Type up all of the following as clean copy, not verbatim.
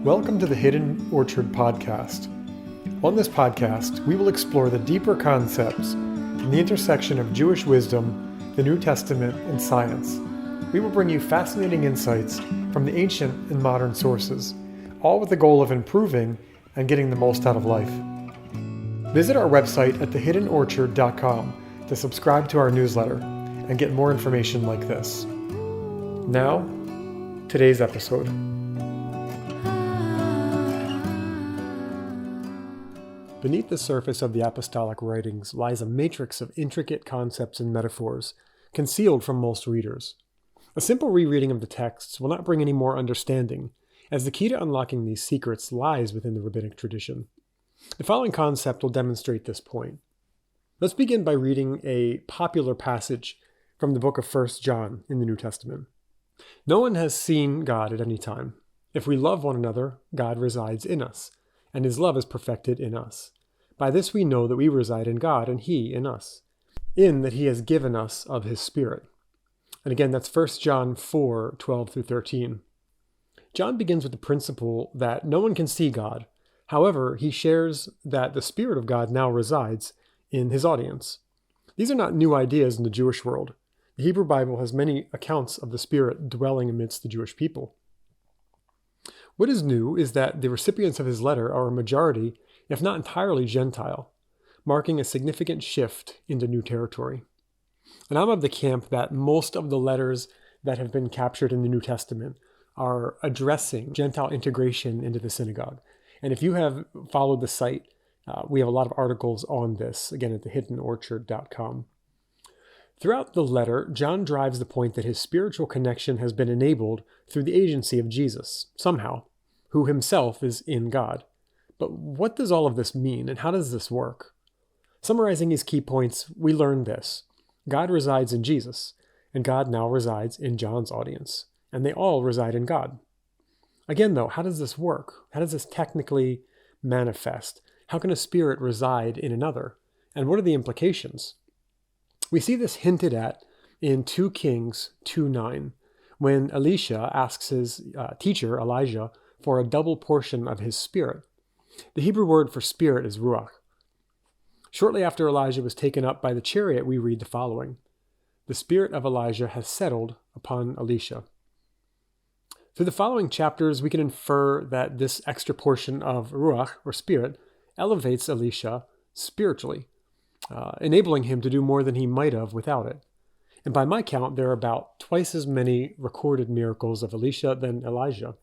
Welcome to the Hidden Orchard podcast. On this podcast, we will explore the deeper concepts from the intersection of Jewish wisdom, the New Testament, and science. We will bring you fascinating insights from the ancient and modern sources, all with the goal of improving and getting the most out of life. Visit our website at thehiddenorchard.com to subscribe to our newsletter and get more information like this. Now, today's episode. Beneath the surface of the Apostolic writings lies a matrix of intricate concepts and metaphors, concealed from most readers. A simple rereading of the texts will not bring any more understanding, as the key to unlocking these secrets lies within the rabbinic tradition. The following concept will demonstrate this point. Let's begin by reading a popular passage from the book of 1 John in the New Testament. No one has seen God at any time. If we love one another, God resides in us, and his love is perfected in us. By this we know that we reside in God and he in us, in that he has given us of his Spirit. And again, that's 1 John 4, 12 through 13. John begins with the principle that no one can see God. However, he shares that the Spirit of God now resides in his audience. These are not new ideas in the Jewish world. The Hebrew Bible has many accounts of the Spirit dwelling amidst the Jewish people. What is new is that the recipients of his letter are a majority, if not entirely Gentile, marking a significant shift into new territory. And I'm of the camp that most of the letters that have been captured in the New Testament are addressing Gentile integration into the synagogue. And if you have followed the site, we have a lot of articles on this, again at thehiddenorchard.com. Throughout the letter, John drives the point that his spiritual connection has been enabled through the agency of Jesus, somehow, who himself is in God. But what does all of this mean, and how does this work? Summarizing his key points, we learn this. God resides in Jesus, and God now resides in John's audience, and they all reside in God. Again, though, how does this work? How does this technically manifest? How can a spirit reside in another? And what are the implications? We see this hinted at in 2 Kings 2:9, when Elisha asks his teacher, Elijah, for a double portion of his spirit. The Hebrew word for spirit is ruach. Shortly after Elijah was taken up by the chariot, we read the following: "The spirit of Elijah has settled upon Elisha." Through the following chapters, we can infer that this extra portion of ruach, or spirit, elevates Elisha spiritually, enabling him to do more than he might have without it. And by my count, there are about twice as many recorded miracles of Elisha than Elijah.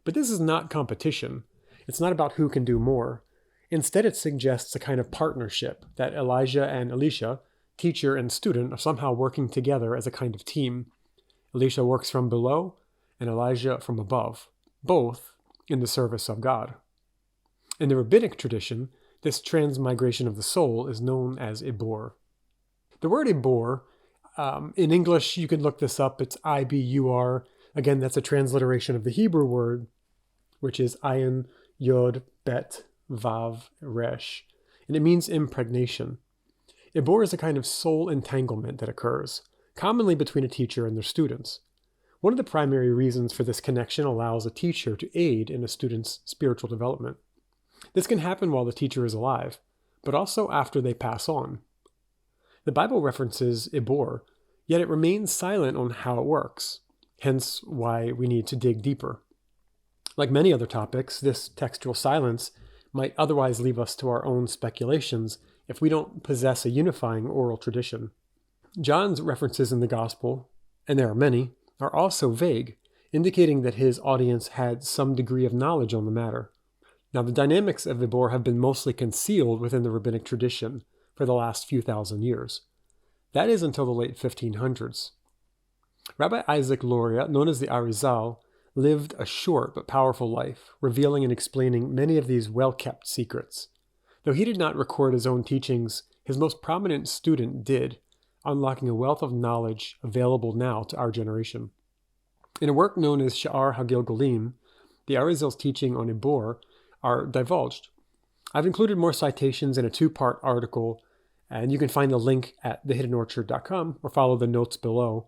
But this is not competition. It's not about who can do more. Instead, it suggests a kind of partnership that Elijah and Elisha, teacher and student, are somehow working together as a kind of team. Elisha works from below and Elijah from above, both in the service of God. In the rabbinic tradition, this transmigration of the soul is known as Ibur. The word Ibur, in English, you can look this up, it's I-B-U-R. Again, that's a transliteration of the Hebrew word, which is ayin, yod, bet, vav, resh, and it means impregnation. Ibur is a kind of soul entanglement that occurs, commonly between a teacher and their students. One of the primary reasons for this connection allows a teacher to aid in a student's spiritual development. This can happen while the teacher is alive, but also after they pass on. The Bible references Ibur, yet it remains silent on how it works, hence why we need to dig deeper. Like many other topics, this textual silence might otherwise leave us to our own speculations if we don't possess a unifying oral tradition. John's references in the Gospel, and there are many, are also vague, indicating that his audience had some degree of knowledge on the matter. Now, the dynamics of Ibur have been mostly concealed within the rabbinic tradition for the last few thousand years. That is until the late 1500s. Rabbi Isaac Luria, known as the Arizal, lived a short but powerful life, revealing and explaining many of these well-kept secrets. Though he did not record his own teachings, his most prominent student did, unlocking a wealth of knowledge available now to our generation. In a work known as Sha'ar HaGilgalim, the Arizal's teaching on Ibur are divulged. I've included more citations in a 2-part article, and you can find the link at thehiddenorchard.com or follow the notes below.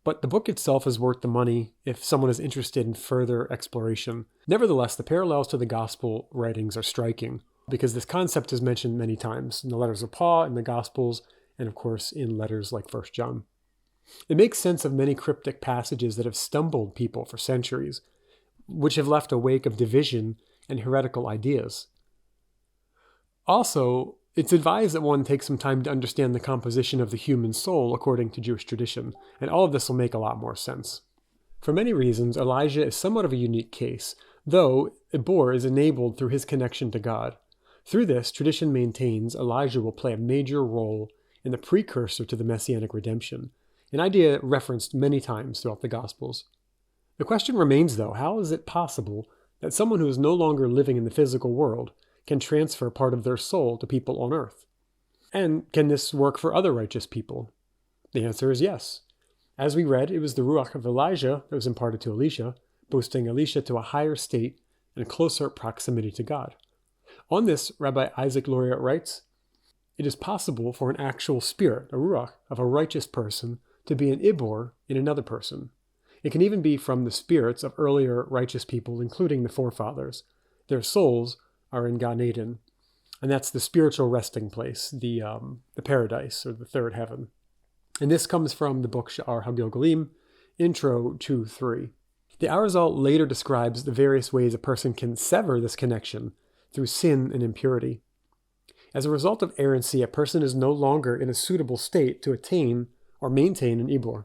but the book itself is worth the money if someone is interested in further exploration. Nevertheless, the parallels to the gospel writings are striking, because this concept is mentioned many times in the letters of Paul, in the Gospels, and of course in letters like 1 John. It makes sense of many cryptic passages that have stumbled people for centuries, which have left a wake of division and heretical ideas. Also, it's advised that one take some time to understand the composition of the human soul according to Jewish tradition, and all of this will make a lot more sense. For many reasons, Elijah is somewhat of a unique case, though Ibur is enabled through his connection to God. Through this, tradition maintains Elijah will play a major role in the precursor to the messianic redemption, an idea referenced many times throughout the Gospels. The question remains, though, how is it possible that someone who is no longer living in the physical world can transfer part of their soul to people on earth? And can this work for other righteous people? The answer is yes. As we read, it was the Ruach of Elijah that was imparted to Elisha, boosting Elisha to a higher state and closer proximity to God. On this, Rabbi Isaac Luria writes, "It is possible for an actual spirit, a Ruach, of a righteous person to be an Ibur in another person. It can even be from the spirits of earlier righteous people, including the forefathers. Their souls are in Gan Eden," and that's the spiritual resting place, the paradise, or the third heaven. And this comes from the book Sha'ar HaGilgalim, Intro 2-3. The Arizal later describes the various ways a person can sever this connection through sin and impurity. As a result of errancy, a person is no longer in a suitable state to attain or maintain an Ibur,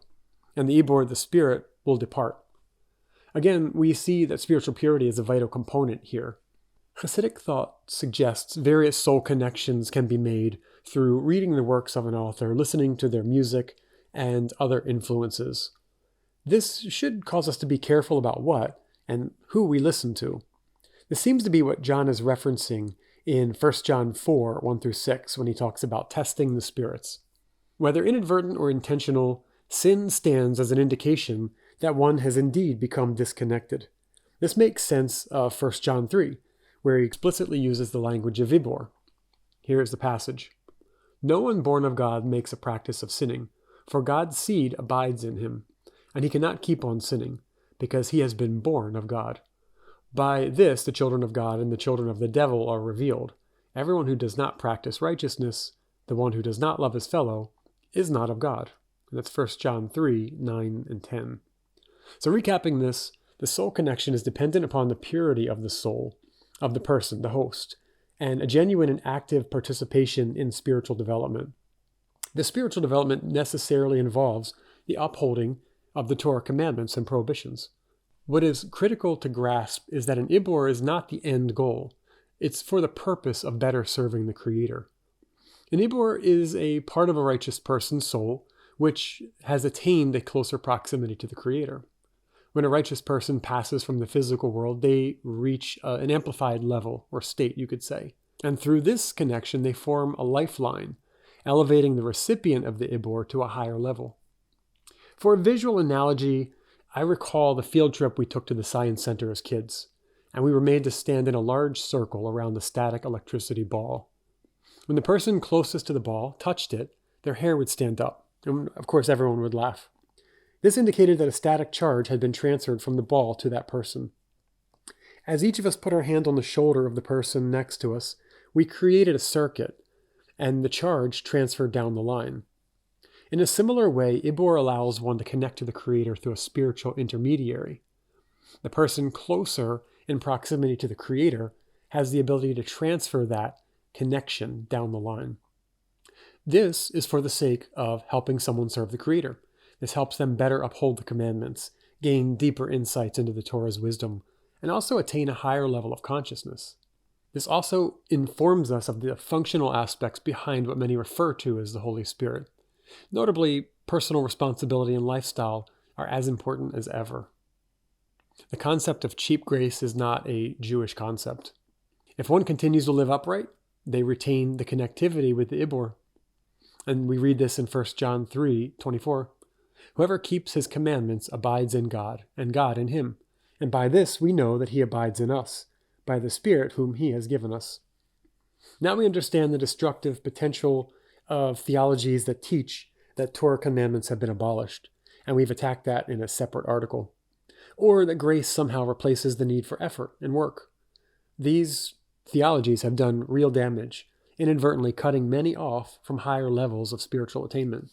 and the Ibur, the spirit, will depart. Again, we see that spiritual purity is a vital component here. Chasidic thought suggests various soul connections can be made through reading the works of an author, listening to their music, and other influences. This should cause us to be careful about what and who we listen to. This seems to be what John is referencing in 1 John 4, 1-6, when he talks about testing the spirits. Whether inadvertent or intentional, sin stands as an indication that one has indeed become disconnected. This makes sense of 1 John 3, where he explicitly uses the language of Ibur. Here is the passage. "No one born of God makes a practice of sinning, for God's seed abides in him, and he cannot keep on sinning, because he has been born of God. By this the children of God and the children of the devil are revealed. Everyone who does not practice righteousness, the one who does not love his fellow, is not of God." And that's 1 John 3, 9 and 10. So recapping this, the soul connection is dependent upon the purity of the soul, of the person, the host, and a genuine and active participation in spiritual development. This spiritual development necessarily involves the upholding of the Torah commandments and prohibitions. What is critical to grasp is that an Ibur is not the end goal. It's for the purpose of better serving the Creator. An Ibur is a part of a righteous person's soul which has attained a closer proximity to the Creator. When a righteous person passes from the physical world, they reach an amplified level, or state, you could say. And through this connection, they form a lifeline, elevating the recipient of the Ibur to a higher level. For a visual analogy, I recall the field trip we took to the Science Center as kids, and we were made to stand in a large circle around the static electricity ball. When the person closest to the ball touched it, their hair would stand up, and of course everyone would laugh. This indicated that a static charge had been transferred from the ball to that person. As each of us put our hand on the shoulder of the person next to us, we created a circuit, and the charge transferred down the line. In a similar way, Ibur allows one to connect to the Creator through a spiritual intermediary. The person closer in proximity to the Creator has the ability to transfer that connection down the line. This is for the sake of helping someone serve the Creator. This helps them better uphold the commandments, gain deeper insights into the Torah's wisdom, and also attain a higher level of consciousness. This also informs us of the functional aspects behind what many refer to as the Holy Spirit. Notably, personal responsibility and lifestyle are as important as ever. The concept of cheap grace is not a Jewish concept. If one continues to live upright, they retain the connectivity with the Ibur. And we read this in 1 John 3, 24. "Whoever keeps his commandments abides in God, and God in him. And by this we know that he abides in us, by the Spirit whom he has given us." Now we understand the destructive potential of theologies that teach that Torah commandments have been abolished. and we've attacked that in a separate article. Or that grace somehow replaces the need for effort and work. These theologies have done real damage, inadvertently cutting many off from higher levels of spiritual attainment.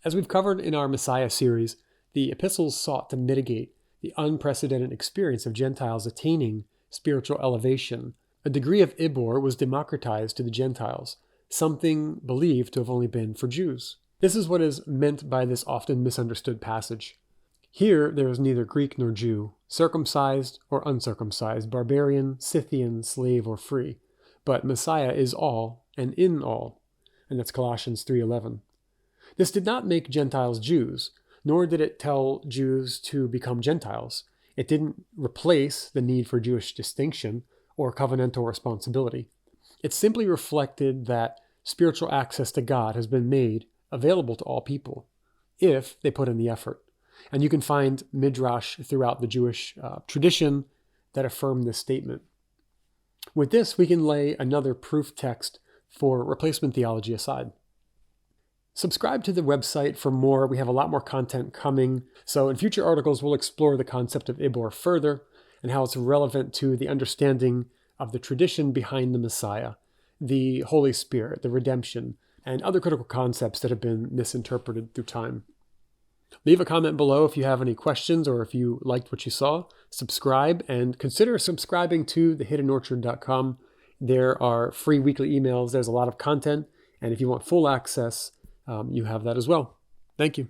As we've covered in our Messiah series, the epistles sought to mitigate the unprecedented experience of Gentiles attaining spiritual elevation. A degree of Ibur was democratized to the Gentiles, something believed to have only been for Jews. This is what is meant by this often misunderstood passage. Here there is neither Greek nor Jew, circumcised or uncircumcised, barbarian, Scythian, slave or free, but Messiah is all and in all. And that's Colossians 3:11. This did not make Gentiles Jews, nor did it tell Jews to become Gentiles. It didn't replace the need for Jewish distinction or covenantal responsibility. It simply reflected that spiritual access to God has been made available to all people, if they put in the effort. And you can find Midrash throughout the Jewish tradition that affirm this statement. With this, we can lay another proof text for replacement theology aside. Subscribe to the website for more. We have a lot more content coming. So in future articles, we'll explore the concept of Ibur further and how it's relevant to the understanding of the tradition behind the Messiah, the Holy Spirit, the redemption, and other critical concepts that have been misinterpreted through time. Leave a comment below if you have any questions or if you liked what you saw. Subscribe and consider subscribing to thehiddenorchard.com. There are free weekly emails. There's a lot of content. And if you want full access, you have that as well. Thank you.